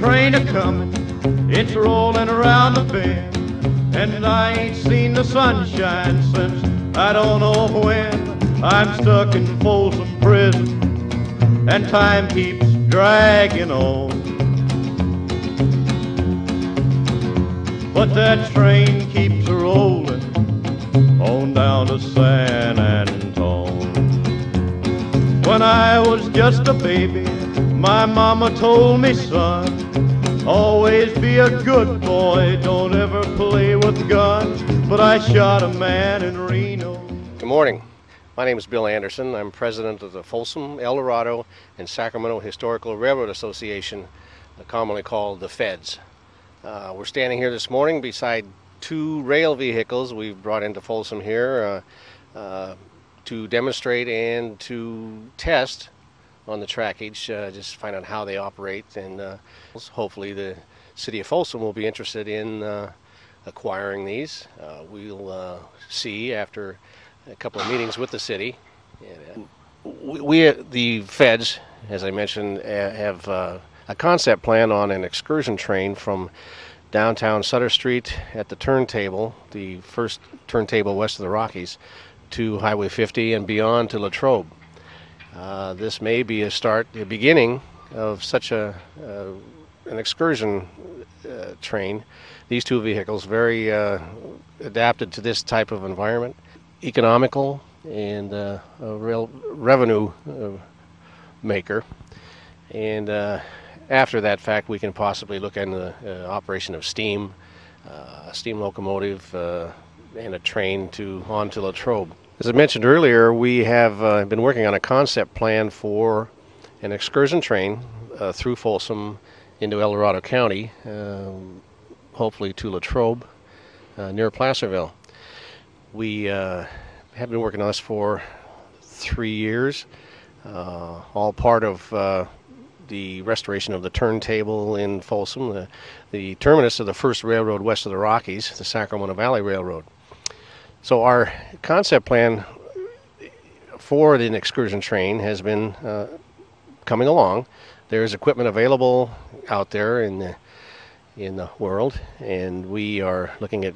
train a-comin', it's rolling around the bend, and I ain't seen the sunshine since I don't know when. I'm stuck in Folsom Prison, and time keeps dragging on. But that train keeps rolling on down to San Antone. When I was just a baby, my mama told me, son, always be a good boy, don't ever play with guns. But I shot a man in Reno. Good morning. My name is Bill Anderson. I'm president of the Folsom, El Dorado, and Sacramento Historical Railroad Association, commonly called the Feds. We're standing here this morning beside two rail vehicles we've brought into Folsom here to demonstrate and to test on the trackage, just find out how they operate, and hopefully the city of Folsom will be interested in acquiring these. We'll see after a couple of meetings with the city. We the Feds, as I mentioned, have a concept plan on an excursion train from downtown Sutter Street at the turntable, the first turntable west of the Rockies, to Highway 50 and beyond to Latrobe. This may be a beginning of such an excursion train. These two vehicles, very adapted to this type of environment, economical, and a real revenue maker. And after that fact, we can possibly look at the operation of steam, a steam locomotive, and a train on to Latrobe. As I mentioned earlier, we have been working on a concept plan for an excursion train through Folsom into El Dorado County, hopefully to Latrobe, near Placerville. We have been working on this for 3 years, all part of the restoration of the turntable in Folsom, the terminus of the first railroad west of the Rockies, the Sacramento Valley Railroad. So our concept plan for the excursion train has been coming along. There's equipment available out there in the world, and we are looking at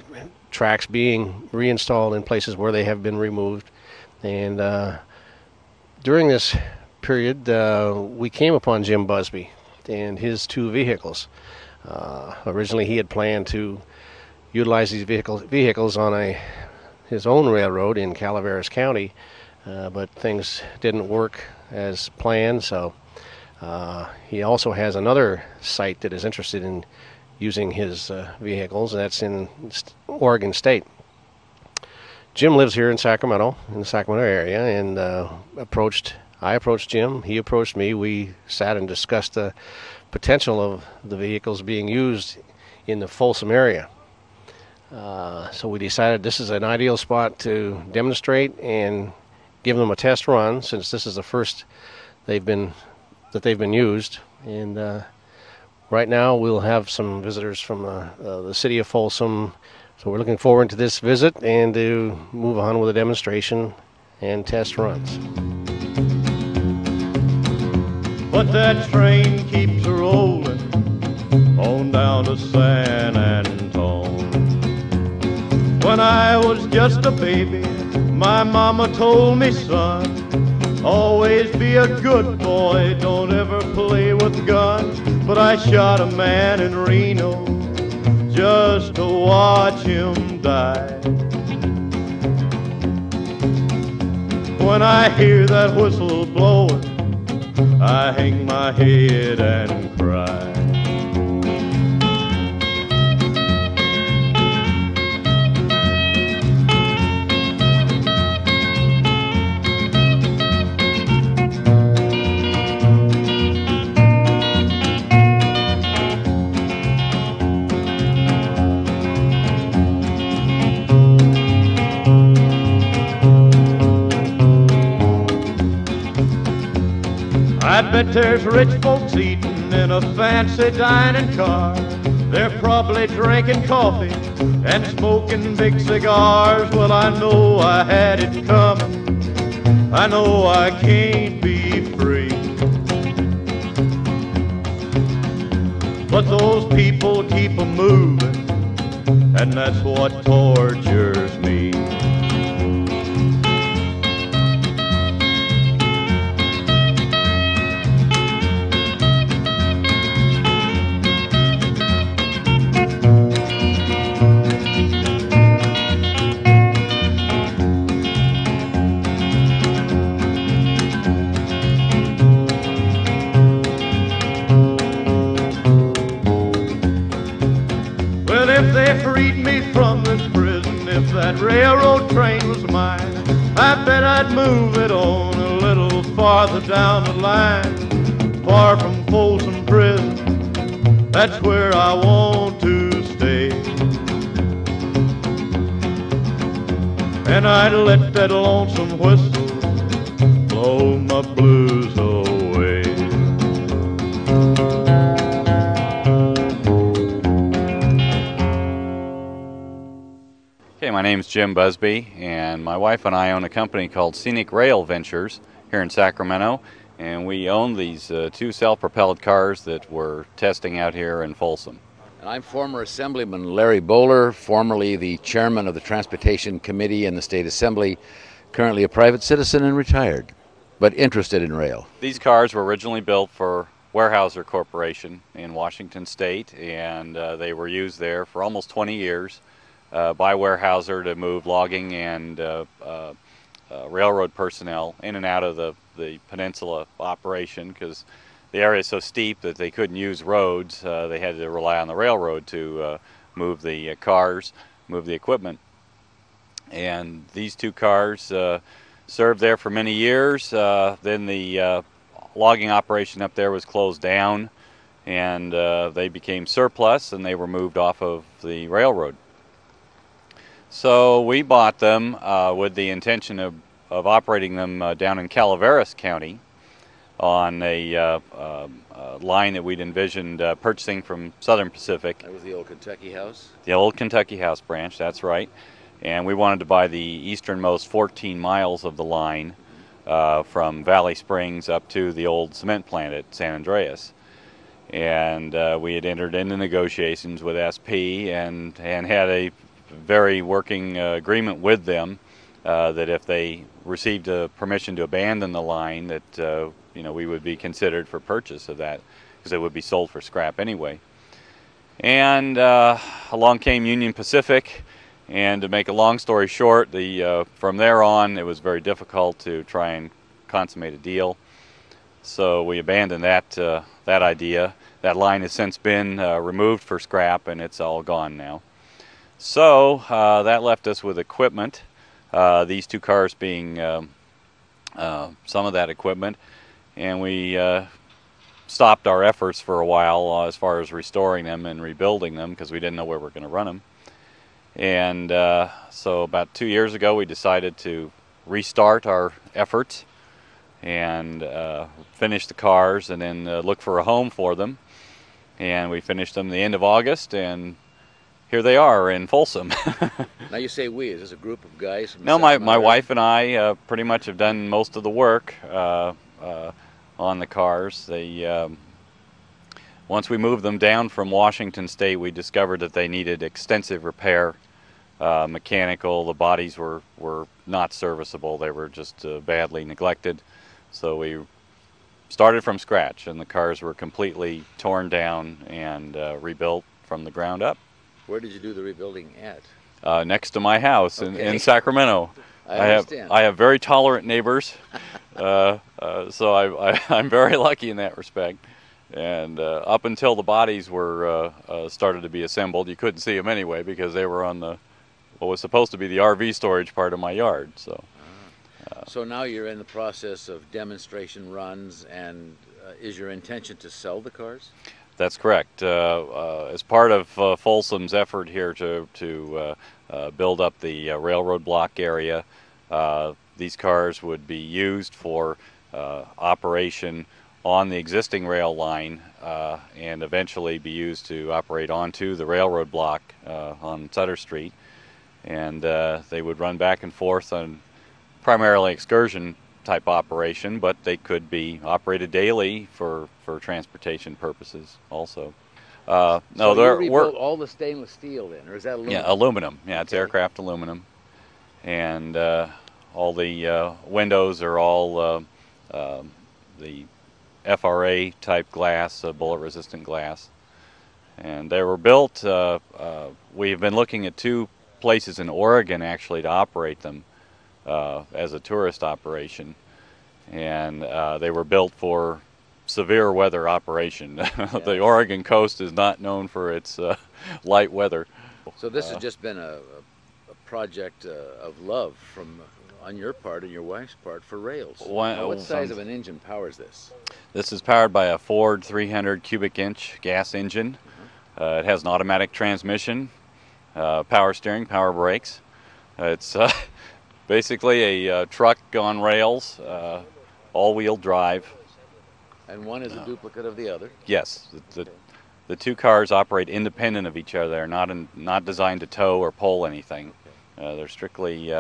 tracks being reinstalled in places where they have been removed. And during this period, we came upon Jim Busby and his two vehicles. Originally, he had planned to utilize these vehicles on his own railroad in Calaveras County, but things didn't work as planned. So he also has another site that is interested in using his vehicles. That's in Oregon State. Jim lives here in Sacramento, in the Sacramento area, and I approached Jim, he approached me. We sat and discussed the potential of the vehicles being used in the Folsom area. So we decided this is an ideal spot to demonstrate and give them a test run, since this is the first they've been used. And right now we'll have some visitors from the city of Folsom. So we're looking forward to this visit and to move on with a demonstration and test runs. But that train keeps rolling on down to San Antone. When I was just a baby, my mama told me, son, always be a good boy, don't ever play with guns. But I shot a man in Reno just to watch him die. When I hear that whistle blowing, I hang my head and cry. I bet there's rich folks eating in a fancy dining car. They're probably drinking coffee and smoking big cigars. Well, I know I had it coming. I know I can't be free. but those people keep a moving, and that's what tortures me. Well, if they freed me from this prison, if that railroad train was mine, I bet I'd move it on a little farther down the line, far from Folsom Prison. That's where I want to stay. And I'd let that lonesome whistle blow my blues away. Okay, my name's Jim Busby, and my wife and I own a company called Scenic Rail Ventures here in Sacramento, and we own these two self-propelled cars that we're testing out here in Folsom. And I'm former Assemblyman Larry Bowler, formerly the chairman of the Transportation Committee in the State Assembly, currently a private citizen and retired, but interested in rail. These cars were originally built for Weyerhaeuser Corporation in Washington State, and they were used there for almost 20 years. By Weyerhaeuser to move logging and railroad personnel in and out of the peninsula operation, because the area is so steep that they couldn't use roads. They had to rely on the railroad to move the cars, move the equipment. And these two cars served there for many years. Then the logging operation up there was closed down, and they became surplus, and they were moved off of the railroad. So we bought them with the intention of operating them down in Calaveras County on a line that we'd envisioned purchasing from Southern Pacific. That was the old Kentucky House? The old Kentucky House branch, that's right. And we wanted to buy the easternmost 14 miles of the line from Valley Springs up to the old cement plant at San Andreas. And we had entered into negotiations with SP and had a very working agreement with them that if they received a permission to abandon the line, that we would be considered for purchase of that, because it would be sold for scrap anyway. And along came Union Pacific, and to make a long story short, from there on it was very difficult to try and consummate a deal. So we abandoned that idea. That line has since been removed for scrap, and it's all gone now. So that left us with equipment, these two cars being some of that equipment, and we stopped our efforts for a while as far as restoring them and rebuilding them, because we didn't know where we were going to run them. And so about 2 years ago we decided to restart our efforts and finish the cars and then look for a home for them. And we finished them the end of August, and here they are in Folsom. Now you say we, is this a group of guys? No, my wife and I pretty much have done most of the work on the cars. Once we moved them down from Washington State, we discovered that they needed extensive repair, mechanical. The bodies were not serviceable. They were just badly neglected. So we started from scratch, and the cars were completely torn down and rebuilt from the ground up. Where did you do the rebuilding at? Next to my house in Sacramento. I understand. I have very tolerant neighbors, so I'm very lucky in that respect. And up until the bodies were started to be assembled, you couldn't see them anyway because they were on what was supposed to be the RV storage part of my yard. So, so now you're in the process of demonstration runs, and is your intention to sell the cars? That's correct. As part of Folsom's effort here to build up the railroad block area, these cars would be used for operation on the existing rail line and eventually be used to operate onto the railroad block on Sutter Street. And they would run back and forth on primarily excursion type operation, but they could be operated daily for transportation purposes also. No, so we're rebuilt all the stainless steel then, or is that aluminum? Yeah, aluminum. Yeah, it's Okay. aircraft aluminum, and all the windows are all the FRA type glass, bullet-resistant glass, and they were built. We've been looking at 2 places in Oregon actually to operate them as a tourist operation, and they were built for severe weather operation. The Oregon coast is not known for its light weather. So this has just been a project of love on your part and your wife's part for rails. What size of an engine powers this? This is powered by a Ford 300 cubic inch gas engine. It has an automatic transmission, power steering, power brakes. It's basically a truck on rails, all-wheel drive. And one is a duplicate of the other? Yes. The 2 cars operate independent of each other. They're not designed to tow or pull anything. They're strictly,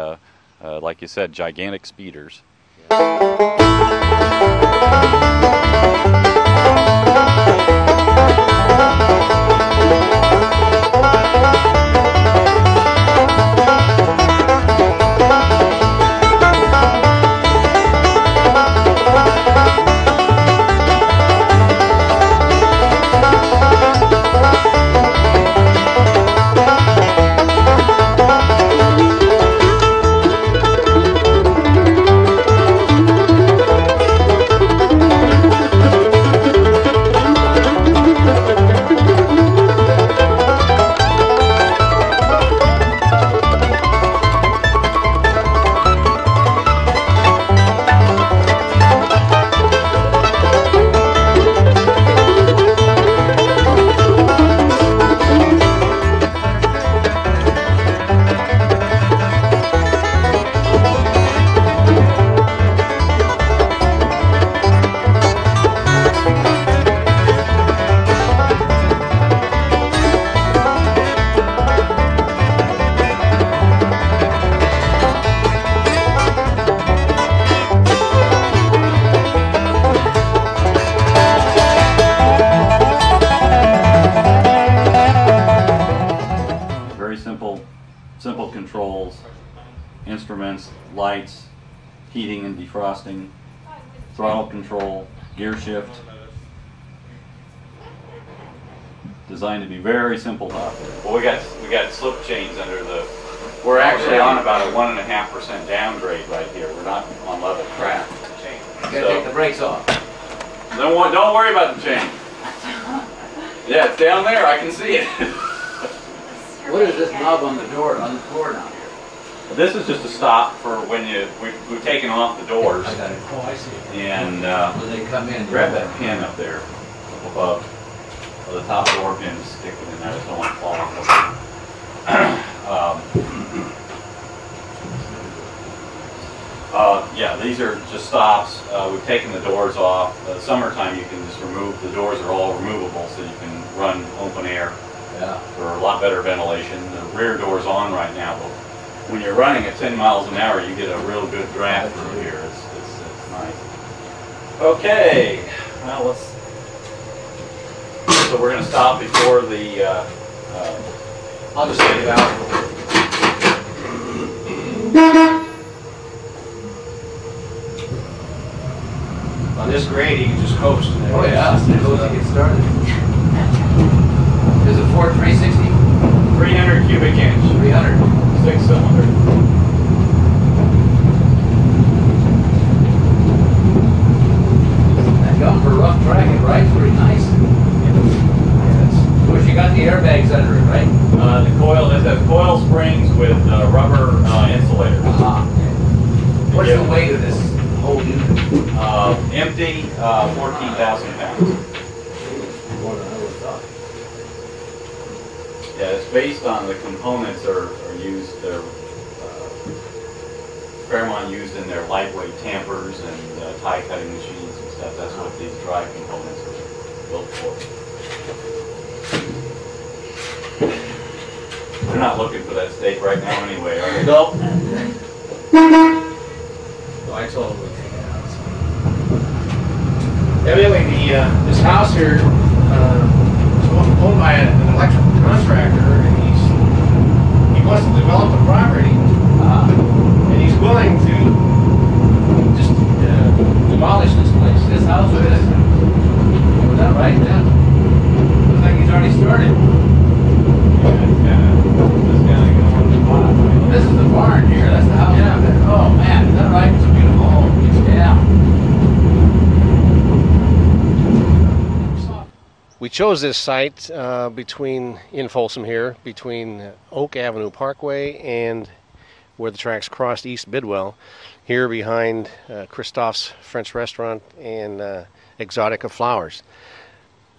like you said, gigantic speeders. Simple controls, instruments, lights, heating and defrosting, throttle control, gear shift. Designed to be very simple to operate. Well, we got slip chains under the. We're actually on about a 1.5% downgrade right here. We're not on level track with the chain. You gotta take the brakes off. Don't worry about the chain. Yeah, it's down there. I can see it. What is this knob on the door, on the floor down here? This is just a stop for when we've taken off the doors. I got it. Oh, I see. And when they come in, grab that pin up there above. The top door pin is sticking in there. I just don't want to fall off. Yeah, these are just stops. We've taken the doors off. Summertime, you can just remove. The doors are all removable, so you can run open air. Yeah. For a lot better ventilation. The rear door's on right now, but when you're running at 10 miles an hour, you get a real good draft through here. It's nice. Okay, well so we're going to stop before the. I'll just take it out. On this grade, you can just coast. Oh yeah, coast to get started. Is it Ford 360? 300 cubic inch. 300. 6-cylinder. That gun for rough driving, right? It's pretty nice. Of course, you got the airbags under it, right? It has coil springs with rubber insulators. What's the weight of this whole unit? Empty, 14,000 pounds. Yeah, it's based on the components are used. They're Fairmont used in their lightweight tampers and tie cutting machines and stuff. That's what these drive components are built for. They're not looking for that steak right now anyway, are they? No. So I told him we'd take it out. So. Evidently, this house here, owned by an electrical contractor, and he wants to develop the property, and he's willing to just demolish this place. This house or this? Was that right? Yeah. Looks like he's already started. This is the barn here. That's the house. Yeah. Oh man, is that right? It's a beautiful home. Yeah. We chose this site in Folsom here, between Oak Avenue Parkway and where the tracks crossed East Bidwell, here behind Christophe's French Restaurant and Exotica Flowers.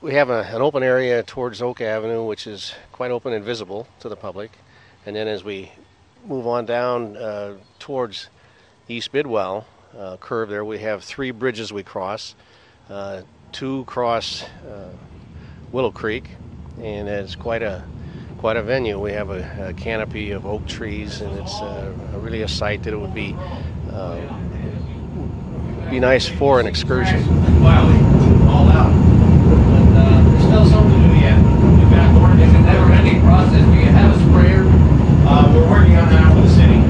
We have an open area towards Oak Avenue, which is quite open and visible to the public. And then as we move on down towards East Bidwell curve there, we have 3 bridges we cross. 2 cross Willow Creek, and it's quite a venue. We have a canopy of oak trees, and it's really a site that it would be nice for an excursion. All out. But there's still something to do yet. We've got more. It's a never-ending process. Do you have a sprayer? We're working on that with the city.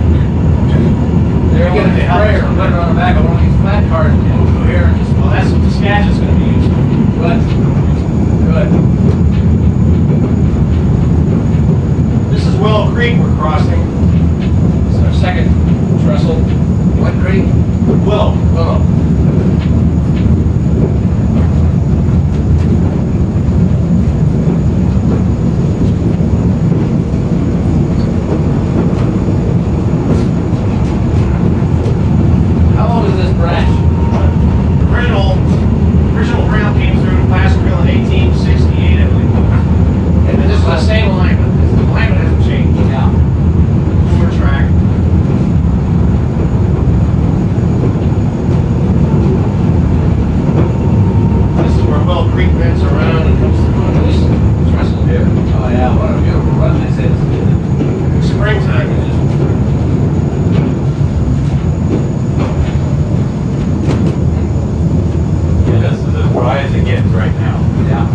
They're getting a sprayer and put it on the back of one of these flat cars and move through here and just. Well, that's what the Sketch is going to be used for. Good. Good. This is Willow Creek we're crossing. It's our second trestle. What creek? Willow. Willow. How old is this branch? Original rail came through Placerville in 1868, I believe. And this is the same alignment. The alignment hasn't changed. Yeah. Forward track. This is where Willow Creek bends around and comes through on this trestle here. Oh yeah, what a beautiful run this is. Springtime is just This is as dry as it gets right now. Yeah.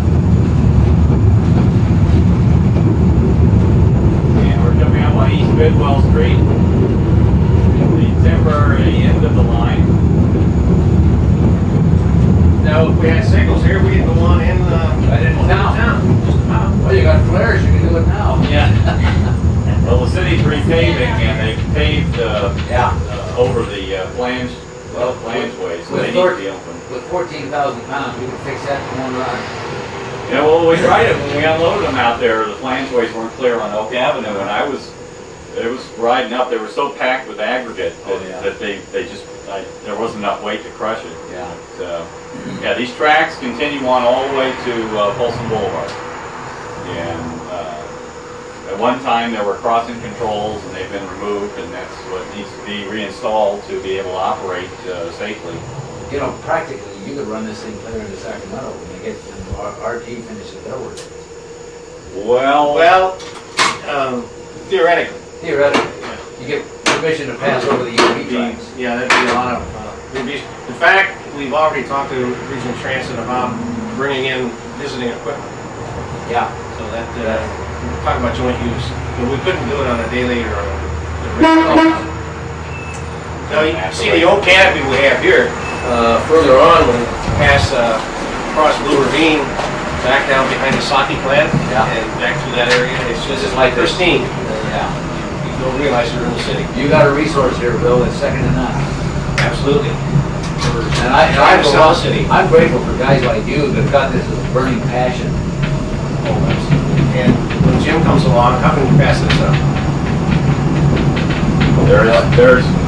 And we're coming up on East Bidwell Street, the temporary end of the line. now. If we had signals here, we could go on in Right into town. Just about. Well, you got flares, you can do it now. Yeah. Well, the city's repaving, and they paved over the flangeways, so they need to be open. With 14,000 pounds, we can fix that in one run. Yeah, well, we tried it when we unloaded them out there. The flangeways weren't clear on Oak Avenue, and it was riding up. They were so packed with aggregate that they just there wasn't enough weight to crush it. Yeah. But, yeah, these tracks continue on all the way to Folsom Boulevard. And at one time there were crossing controls, and they've been removed, and that's what needs to be reinstalled to be able to operate safely. You know, practically, you could run this thing clear into Sacramento when they get RT finishes their work. Well, Theoretically. Theoretically, you get permission to pass over the UP tracks. Yeah, that'd be a lot of. In fact, we've already talked to Regional Transit about bringing in visiting equipment. Yeah. So that we're talking about joint use, but we couldn't do it on a daily or on a. Now you see the old canopy we have here. Further on, when you pass across Blue Ravine, back down behind the sake plant, and back through that area, it's just like this. pristine. Yeah. You don't realize you're in the city. You got a resource here, Bill, that's second to none. Absolutely. And I'm grateful for guys like you that got this burning passion. Oh, absolutely. And when Jim comes along, how can we pass this up?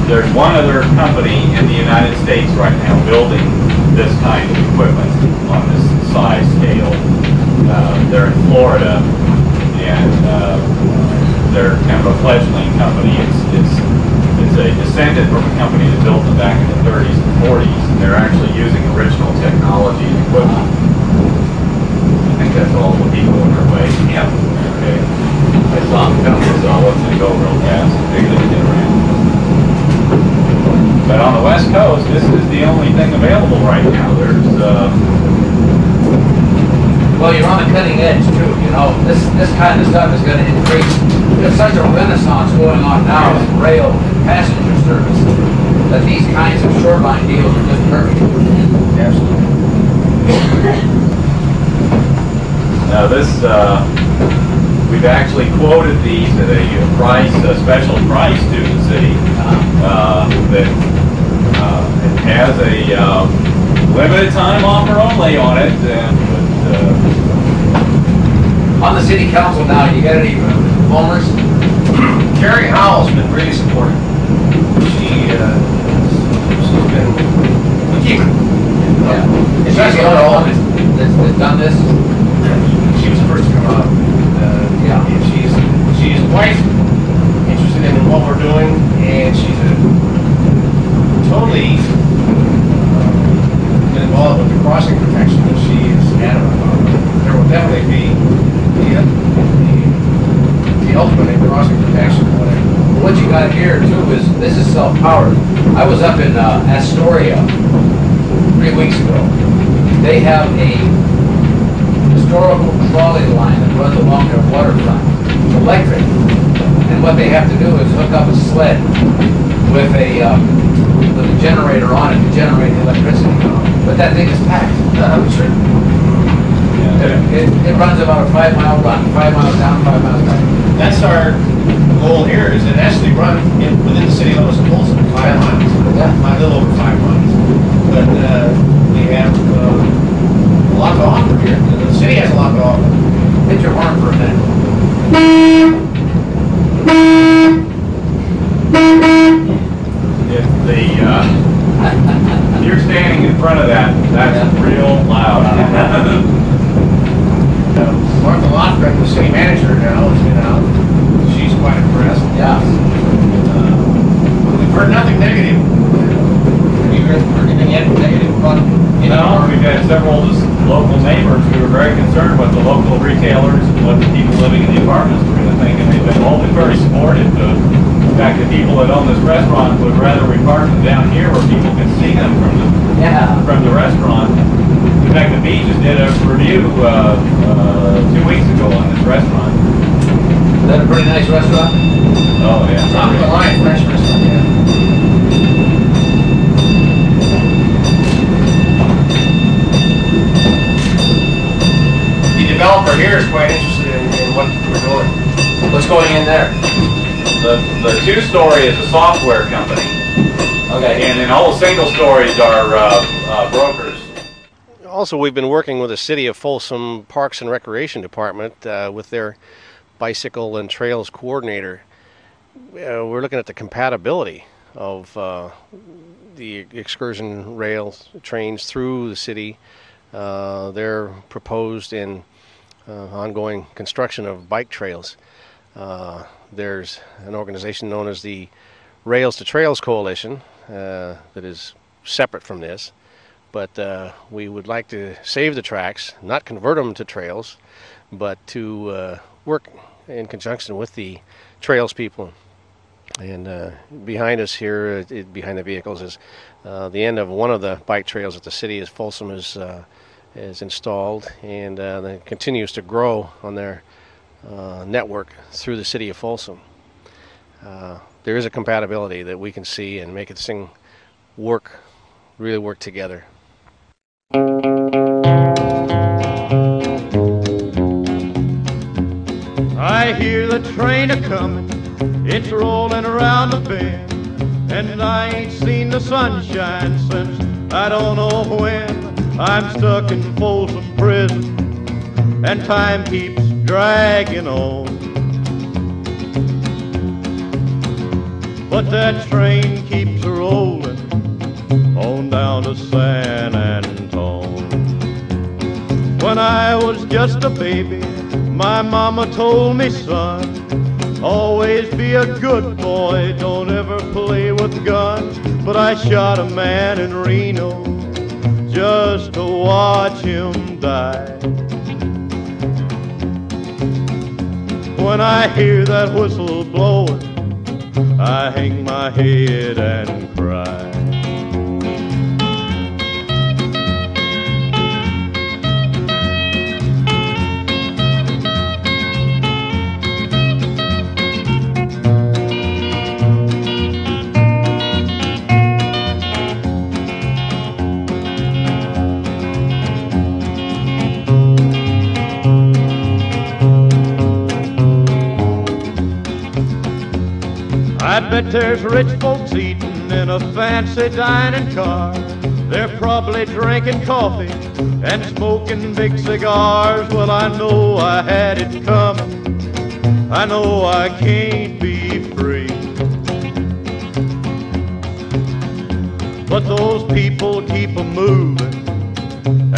There's one other company in the United States right now building this kind of equipment on this size scale. They're in Florida, and they're kind of a fledgling company. It's a descendant from a company that built them back in the 30s and 40s, and they're actually using original technology and equipment. I think that's all the people in their way. Yep. Okay. I saw them coming, so I wasn't going to go real fast. I figured they'd get around. But on the West Coast, this is the only thing available right now. There's Well, you're on the cutting edge too. You know, this kind of stuff is going to increase. There's such a renaissance going on now in rail and passenger service that these kinds of shoreline deals are just perfect. Absolutely. Now this, we've actually quoted these at a price, a special price to the city that it has a limited time offer only on it. On the city council now, you got any owners? Carrie Howell's been really supportive. She's been a keeper. Yeah. And She's the only one that's done this? She was the first to come out. Yeah. And she's quite interested in what we're doing, and she's totally been involved with the crossing protection that she is adamant about. There will definitely be the ultimate crossing protection, whatever. Well, what you got here too is this is self-powered. I was up in Astoria 3 weeks ago. They have a historical trolley line that runs along their waterfront. It's electric, and what they have to do is hook up a sled with a generator on it to generate the electricity. But that thing is packed. Sure. It runs about a 5-mile run, 5 miles down, 5 miles back. That's our goal here, is it actually run within the city limits of Folsom, 5 miles. Yeah. A little over 5 miles. But we have a lot to offer here. The city has a lot to offer. Hit your horn for a minute. If you're standing in front of that, that's real loud. Martha Lofgren, the city manager now, has been out. She's quite impressed. Yeah. We've heard nothing negative. Have you heard anything yet negative about it? No, we've had several local neighbors who are very concerned what the local retailers and what the people living in the apartments are going to think, and they've been always very supportive. In fact, the people that own this restaurant would rather we park them down here where people can see them from the restaurant. In fact, the Beaches did a review 2 weeks ago on this restaurant. Is that a pretty nice restaurant? Oh yeah. Top of the line French restaurant, yeah. The developer here is quite interested in what we're doing. What's going in there? The 2-story is a software company. Okay. And then all the single stories are brokers. Also, we've been working with the City of Folsom Parks and Recreation Department with their bicycle and trails coordinator. We're looking at the compatibility of the excursion rails trains through the city. They're proposed in ongoing construction of bike trails. There's an organization known as the Rails to Trails Coalition that is separate from this, but we would like to save the tracks, not convert them to trails, but to work in conjunction with the trails people. And behind us here, behind the vehicles, is the end of one of the bike trails that the city of Folsom is installed, and then continues to grow on their network through the city of Folsom. There is a compatibility that we can see and make this thing work, really work together. I hear the train a-comin', it's rolling around the bend, and I ain't seen the sunshine since I don't know when. I'm stuck in Folsom Prison, and time keeps dragging on. But that train keeps rolling on down to San Antone. When I was just a baby, my mama told me, son, always be a good boy, don't ever play with guns. But I shot a man in Reno just to watch him die. When I hear that whistle blowing, I hang my head and cry. bet there's rich folks eating in a fancy dining car. They're probably drinking coffee and smoking big cigars. Well, I know I had it coming. I know I can't be free. But those people keep a moving,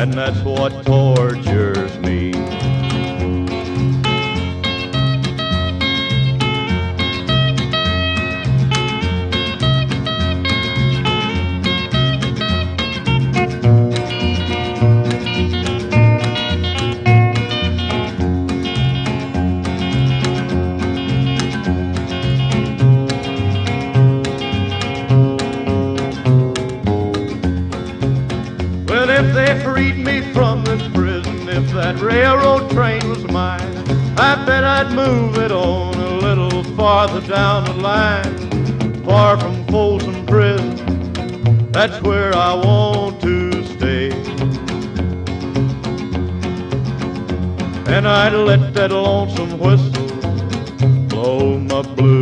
and that's what tortures me. If they freed me from this prison, if that railroad train was mine, I bet I'd move it on a little farther down the line, far from Folsom Prison. That's where I want to stay. And I'd let that lonesome whistle blow my blues